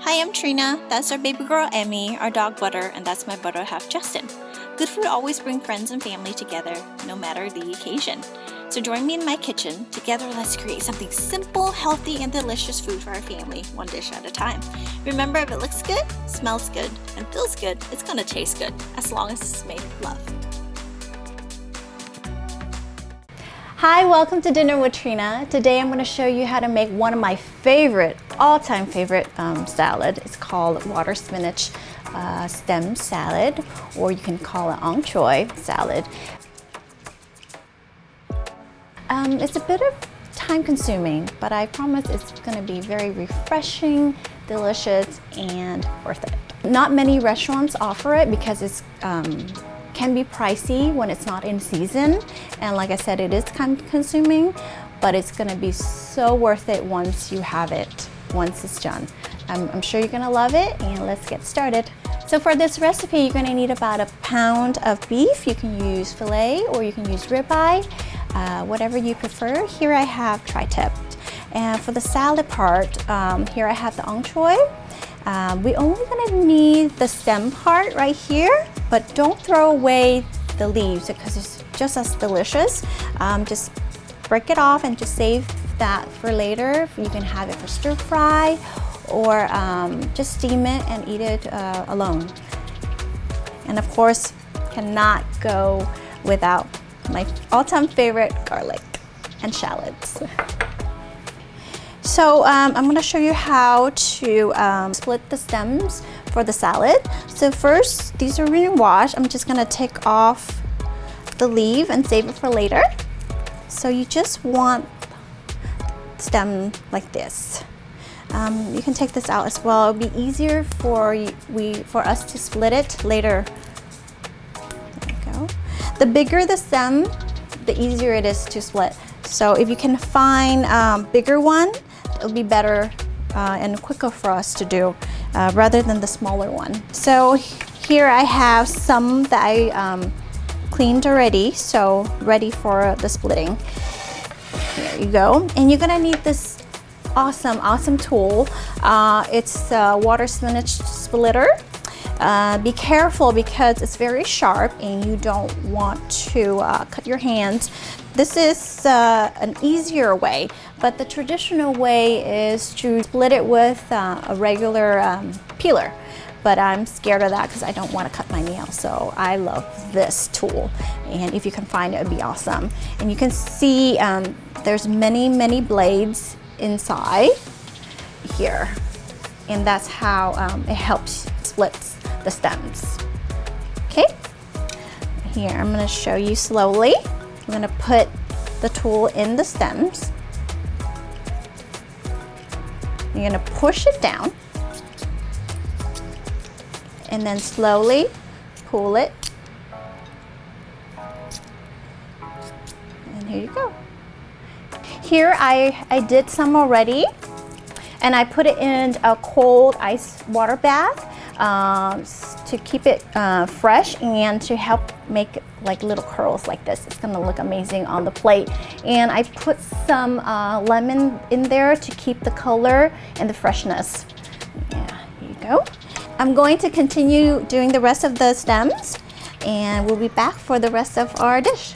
Hi, I'm Trina, that's our baby girl Emmy, our dog Butter, and that's my butter half Justin. Good food always brings friends and family together, no matter the occasion. So join me in my kitchen. Together, let's create something simple, healthy, and delicious food for our family, one dish at a time. Remember, if it looks good, smells good, and feels good, it's gonna taste good, as long as it's made with love. Hi, welcome to Dinner with Trina. Today I'm going to show you how to make one of my favorite, all-time favorite salad. It's called water spinach stem salad, or you can call it Choy salad. It's a bit of time consuming, but I promise it's going to be very refreshing, delicious, and worth it. Not many restaurants offer it because it's can be pricey when it's not in season, and like I said, it is time consuming, but it's gonna be so worth it once you have it, once it's done. I'm sure you're gonna love it, and let's get started. So for this recipe, you're gonna need about 1 pound of beef. You can use filet or you can use ribeye, whatever you prefer. Here I have tri-tip. And for the salad part, here I have the choy. We're only gonna need the stem part right here, but don't throw away the leaves because it's just as delicious. Just break it off and just save that for later. You can have it for stir fry or just steam it and eat it alone. And of course, cannot go without my all-time favorite garlic and shallots. So I'm going to show you how to split the stems for the salad. So first, these are already washed. I'm just going to take off the leaf and save it for later. So you just want stem like this. You can take this out as well. It'll be easier for us to split it later. There you go. The bigger the stem, the easier it is to split. So if you can find bigger one, it'll be better and quicker for us to do rather than the smaller one. So here I have some that I cleaned already, so ready for the splitting. There you go. And you're gonna need this awesome tool. It's a water spinach splitter. Be careful because it's very sharp and you don't want to cut your hands. This is an easier way, but the traditional way is to split it with a regular peeler. But I'm scared of that because I don't want to cut my nails, so I love this tool. And if you can find it, it'd be awesome. And you can see there's many blades inside here, and that's how it helps split the stems. Okay, here I'm going to show you slowly. I'm going to put the tool in the stems. You're going to push it down and then slowly pull it. And here you go. Here I did some already, and I put it in a cold ice water bath to keep it fresh and to help make like little curls like this. It's gonna look amazing on the plate. And I put some lemon in there to keep the color and the freshness. Yeah, here you go. I'm going to continue doing the rest of the stems, and we'll be back for the rest of our dish.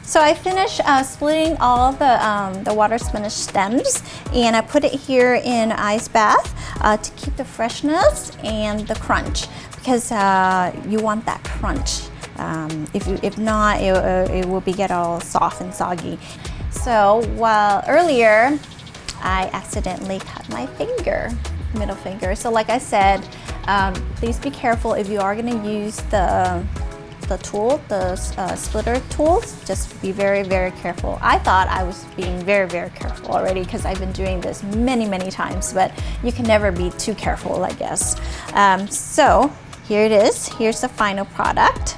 So I finished splitting all the water spinach stems, and I put it here in ice bath to keep the freshness and the crunch, because you want that crunch. If not, it will get all soft and soggy. So while earlier I accidentally cut my middle finger. So like I said, please be careful if you are going to use the tool, the splitter tools. Just be very careful. I thought I was being very careful already because I've been doing this many times, but you can never be too careful, I guess. So here it is. Here's the final product.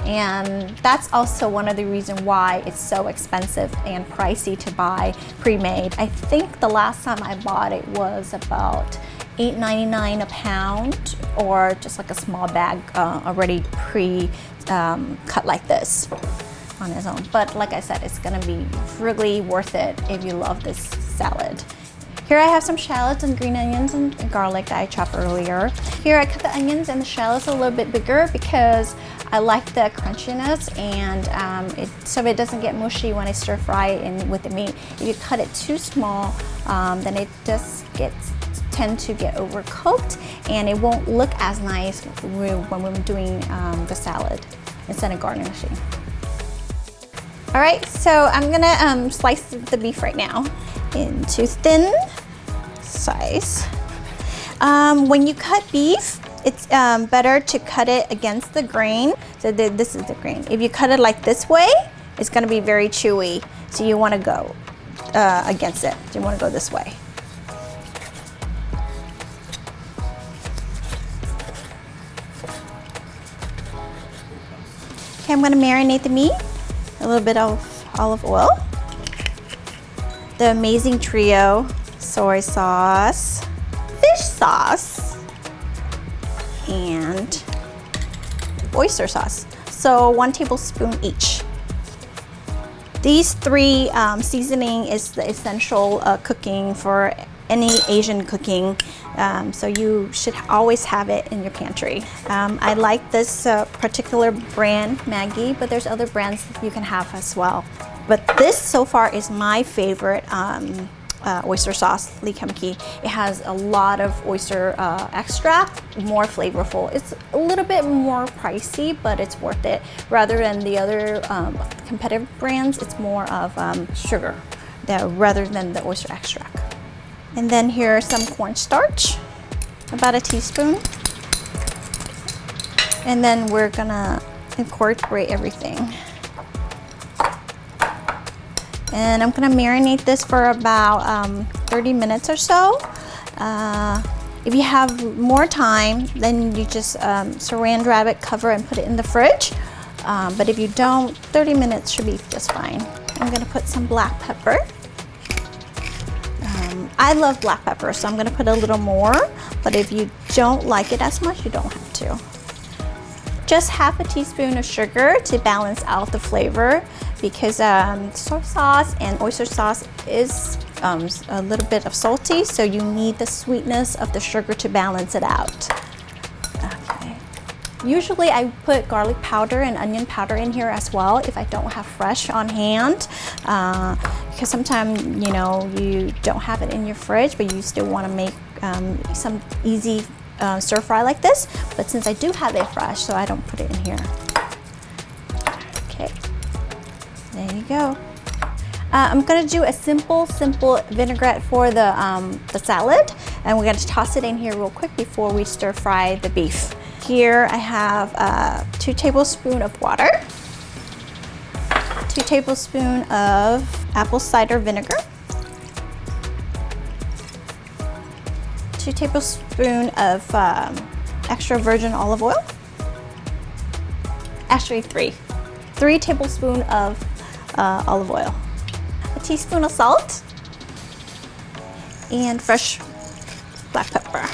And that's also one of the reasons why it's so expensive and pricey to buy pre-made. I think the last time I bought it was about $8.99 a pound, or just like a small bag already cut like this on its own. But like I said, it's gonna be really worth it if you love this salad. Here I have some shallots and green onions and garlic that I chopped earlier. Here I cut the onions and the shallots a little bit bigger because I like the crunchiness and so it doesn't get mushy when I stir fry it with the meat. If you cut it too small, then it just tend to get overcooked and it won't look as nice when we're doing the salad instead of garnishing. All right, so I'm gonna slice the beef right now into thin slice. When you cut beef, it's better to cut it against the grain. So this is the grain. If you cut it like this way, it's gonna be very chewy. So you wanna go against it. So you wanna go this way. Okay, I'm gonna marinate the meat. A little bit of olive oil. The amazing trio, soy sauce, fish sauce, and oyster sauce. So 1 tablespoon each. These 3 seasoning is the essential cooking for any Asian cooking. So you should always have it in your pantry. I like this particular brand, Maggi, but there's other brands that you can have as well. But this so far is my favorite oyster sauce, Lee Kum-ki. It has a lot of oyster extract, more flavorful. It's a little bit more pricey, but it's worth it. Rather than the other competitive brands, it's more of sugar rather than the oyster extract. And then here's some cornstarch, about a teaspoon. And then we're gonna incorporate everything. And I'm gonna marinate this for about 30 minutes or so. If you have more time, then you just saran wrap it, cover and put it in the fridge. But if you don't, 30 minutes should be just fine. I'm gonna put some black pepper. I love black pepper, so I'm gonna put a little more, but if you don't like it as much, you don't have to. Just half a teaspoon of sugar to balance out the flavor because soy sauce and oyster sauce is a little bit of salty, so you need the sweetness of the sugar to balance it out. Okay. Usually I put garlic powder and onion powder in here as well if I don't have fresh on hand. Because sometimes, you know, you don't have it in your fridge, but you still want to make some easy stir fry like this. But since I do have it fresh, so I don't put it in here. Okay, there you go. I'm gonna do a simple vinaigrette for the salad, and we're gonna toss it in here real quick before we stir fry the beef. Here I have 2 tablespoons of water, 2 tablespoons of apple cider vinegar, 2 tablespoons of extra virgin olive oil, actually 3 tablespoons of olive oil, a teaspoon of salt, and fresh black pepper.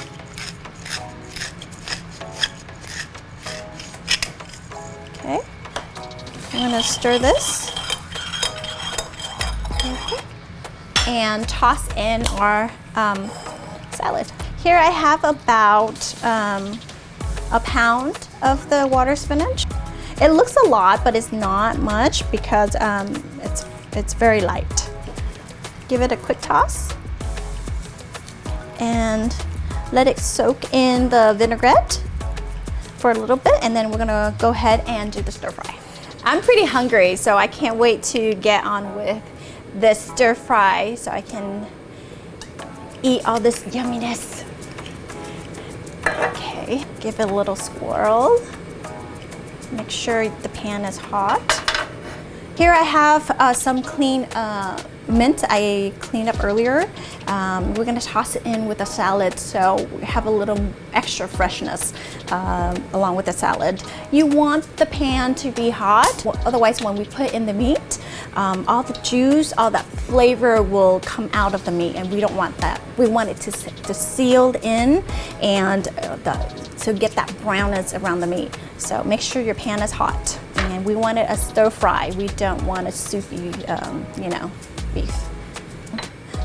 Okay, I'm gonna stir this and toss in our salad. Here I have about a pound of the water spinach. It looks a lot, but it's not much because it's very light. Give it a quick toss and let it soak in the vinaigrette for a little bit, and then we're gonna go ahead and do the stir fry. I'm pretty hungry, so I can't wait to get on with this stir fry so I can eat all this yumminess. Okay, give it a little swirl. Make sure the pan is hot. Here I have some clean mint I cleaned up earlier. We're gonna toss it in with the salad so we have a little extra freshness along with the salad. You want the pan to be hot, otherwise when we put in the meat, all the juice, all that flavor will come out of the meat, and we don't want that. We want it to seal in and to get that brownness around the meat. So make sure your pan is hot. And we want it a stir fry. We don't want a soupy, beef.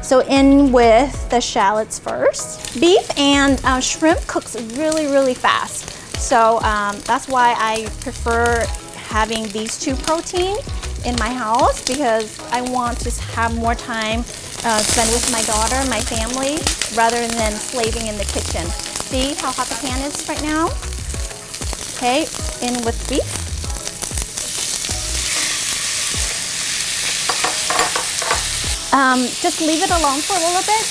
So in with the shallots first. Beef and shrimp cooks really, really fast. So that's why I prefer having these two proteins in my house, because I want to have more time spend with my daughter and my family rather than slaving in the kitchen. See how hot the pan is right now? Okay, in with beef. Just leave it alone for a little bit.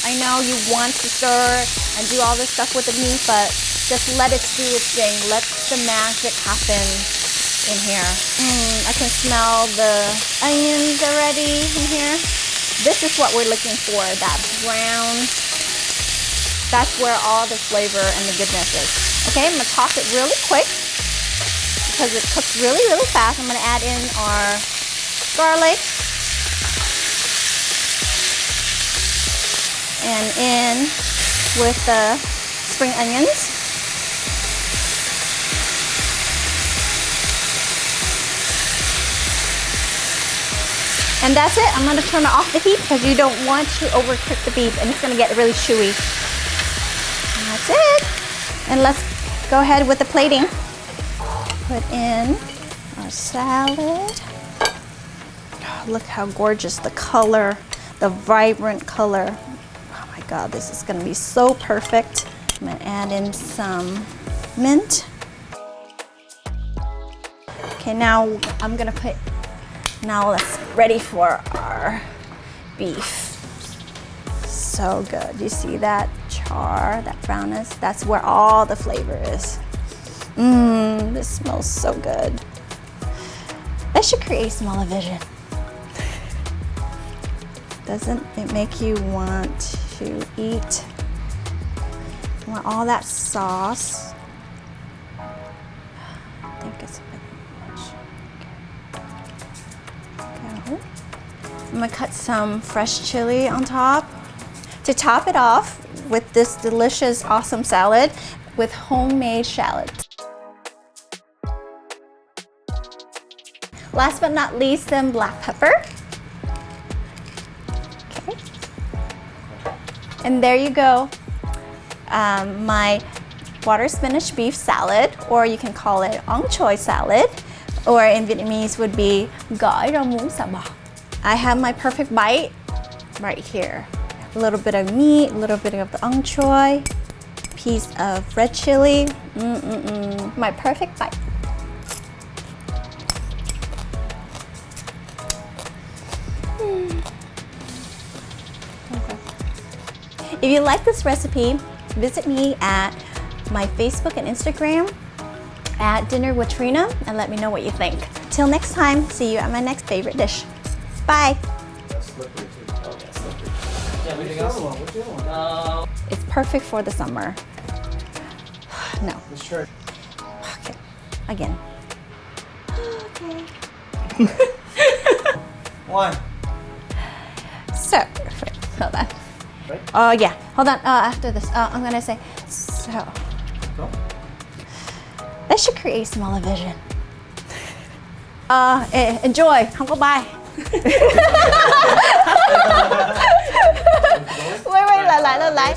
I know you want to stir and do all this stuff with the meat, but just let it do its thing. Let the magic happen in here. I can smell the onions already in here. This is what we're looking for, that brown. That's where all the flavor and the goodness is. Okay, I'm gonna toss it really quick because it cooks really, really fast. I'm gonna add in our garlic and in with the spring onions. And that's it. I'm gonna turn off the heat because you don't want to overcook the beef and it's gonna get really chewy. And that's it. And let's go ahead with the plating. Put in our salad. Oh, look how gorgeous the color, the vibrant color. Oh my God, this is gonna be so perfect. I'm gonna add in some mint. Okay, now I'm gonna put, now let's ready for our beef. So good. You see that char, that brownness? That's where all the flavor is. This smells so good. That should create smell-o-vision. Doesn't it make you want to eat? You want all that sauce. I think it's a bit much. Go. I'm gonna cut some fresh chili on top to top it off with this delicious, awesome salad with homemade shallot. Last but not least, some black pepper. Okay. And there you go. My water spinach beef salad, or you can call it ong choy salad, or in Vietnamese would be gỏi rau muống xào bò. I have my perfect bite right here. A little bit of meat, a little bit of the ong choy, piece of red chili. My perfect bite. Okay. If you like this recipe, visit me at my Facebook and Instagram at Dinner with Trina and let me know what you think. Till next time, see you at my next favorite dish. Bye. Anything else? It's perfect for the summer. No. Sure. Okay. Again. Okay. One. So, hold on. Right? Yeah. Hold on. After this, I'm gonna say so. Go. That should create smell-o-vision. Enjoy. Không có bye. Wait, lại.